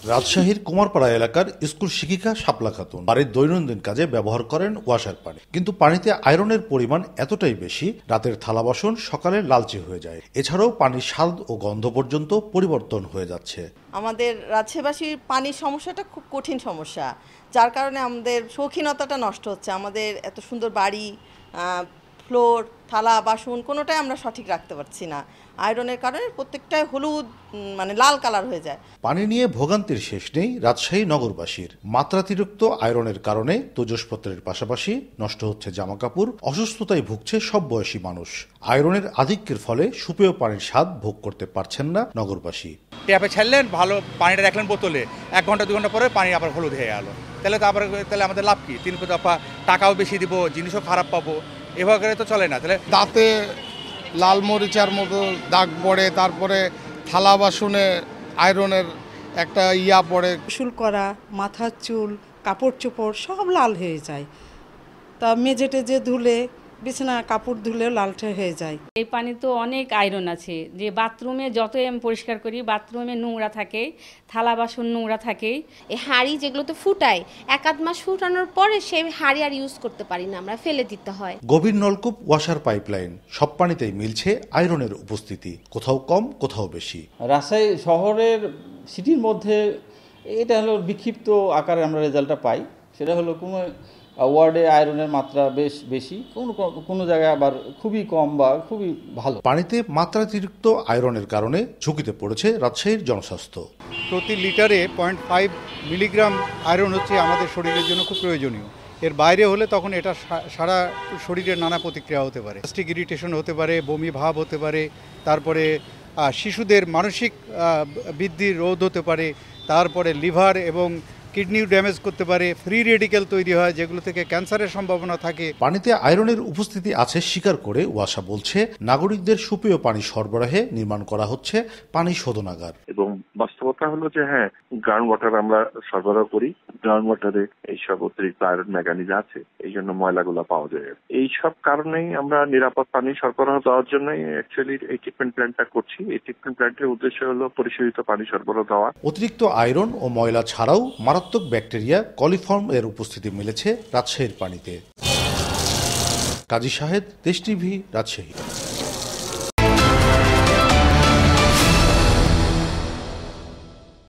রাজশাহীর কুমারপাড়া এলাকার স্কুল শিক্ষিকা শাপলা খাতুন বাড়ির দৈনন্দিন কাজে ব্যবহার করেন ওয়াসার পানি, কিন্তু পানিতে আয়রনের পরিমাণ এতটাই বেশি রাতের থালা বাসন সকালে লালচে হয়ে যায়। এছাড়াও পানির স্বাদ ও গন্ধ পর্যন্ত পরিবর্তন হয়ে যাচ্ছে। আমাদের রাজশাহীবাসীর পানির সমস্যাটা খুব কঠিন সমস্যা, যার কারণে আমাদের শৌখিনতাটা নষ্ট হচ্ছে। আমাদের এত সুন্দর বাড়ি, ফ্লোর, থালা বাসন কোনোটাই আমরা সঠিক রাখতে পারছি না। আয়রনের কারণে প্রত্যেকটাই হলুদ লাল কালার হয়ে যায়। পানি নিয়ে ভোগান্তির শেষ নেই রাজশাহী নগরবাসীর। মাত্রাতিরিক্ত আয়রনের কারণে তৈজসপত্রের পাশাপাশি নষ্ট হচ্ছে জামাকাপড়, অসুস্থতায় ভুগছে সব বয়সী মানুষ। আয়রনের আধিক্যের ফলে সুপেয় পানির স্বাদ ভোগ করতে পারছেন না নগরবাসী। ট্যাপে ছাড়লেন, ভালো পানিটা রাখলেন বোতলে, 1 ঘন্টা 2 ঘন্টা পরে পানি আবার হলুদ হয়ে গেল। তাহলে আমাদের লাভ কি? 3 দফা টাকাও বেশি দিব, জিনিসও খারাপ পাবো, এভাবে তো চলে না। তাহলে দাঁতে লাল মরিচার মতো দাগ পড়ে, তারপরে থালা বাসনে আয়রনের একটা পড়ে। গোসল করা, মাথার চুল, কাপড় চোপড় সব লাল হয়ে যায়। তা মেঝে টেজে ধুলে, বিছানা কাপড় ধুলেও লালটে হয়ে যায়। এই পানি তো অনেক আয়রন আছে, যে বাথরুমে যতই আমি পরিষ্কার করি বাথরুমে নোংরা থাকে, থালা বাসন নোংরা থাকে। এই হাঁড়ি যেগুলো তো ফুটায়, 1-8 মাস ফুটানোর পরে সেই হাঁড়ি আর ইউজ করতে পারি না, আমরা ফেলে দিতে হয়। গভীর নলকূপ, ওয়াসার পাইপলাইন সব পানিতেই মিলছে আয়রনের উপস্থিতি, কোথাও কম কোথাও বেশি। রাজশাহী শহরের সিটির মধ্যে এটা হলো বিক্ষিপ্ত আকারে আমরা রেজাল্টটা পাই। সেটা হলো কোনো ওয়ার্ডে আয়রনের মাত্রা বেশ বেশি, কোনো জায়গায় আবার খুবই কম বা খুবই ভালো। পানিতে মাত্রাতিরিক্ত আয়রনের কারণে ঝুঁকিতে পড়েছে রাজশাহীর জনস্বাস্থ্য। প্রতি লিটারে 0.5 মিলিগ্রাম আয়রন হচ্ছে আমাদের শরীরের জন্য খুব প্রয়োজনীয়। এর বাইরে হলে তখন এটা সারা শরীরের নানা প্রতিক্রিয়া হতে পারে। গ্যাস্ট্রিক ইরিটেশন হতে পারে, বমি ভাব হতে পারে, তারপরে শিশুদের মানসিক বৃদ্ধি রোধ হতে পারে, তারপরে লিভার এবং কিডনি ড্যামেজ করতে পারে, ফ্রি রেডিক্যাল তৈরি হয় যেগুলো থেকে ক্যান্সারের সম্ভাবনা থাকে। পানিতে আয়রনের উপস্থিতি আছে স্বীকার করে ওয়াসা বলছে, নাগরিকদের সুপেয় পানি সরবরাহে নির্মাণ করা হচ্ছে পানি শোধনাগার। এবং বাস্তবতা হলো যে হ্যাঁ, গ্রাউন্ড ওয়াটার আমরা সরবরাহ করি, গ্রাউন্ড ওয়াটারে এইসব অতিরিক্ত আয়রন ম্যাঙ্গানিজ আছে, এই জন্য ময়লাগুলো পাওয়া যায়। এই সব কারণেই আমরা নিরাপদ পানি সরবরাহ দেওয়ার জন্য অ্যাকচুয়ালি এই ট্রিটমেন্ট প্ল্যান্টটা করছি। এই ট্রিটমেন্ট প্ল্যান্টের উদ্দেশ্য হলো পরিশোধিত পানি সরবরাহ দেওয়া। অতিরিক্ত আয়রন ও ময়লা ছাড়াও মারাত্মক ব্যাকটেরিয়া কলিফর্ম এর উপস্থিতি মিলেছে রাজশাহীর পানিতে। কাজী শাহেদ, দেশ টিভি, রাজশাহী।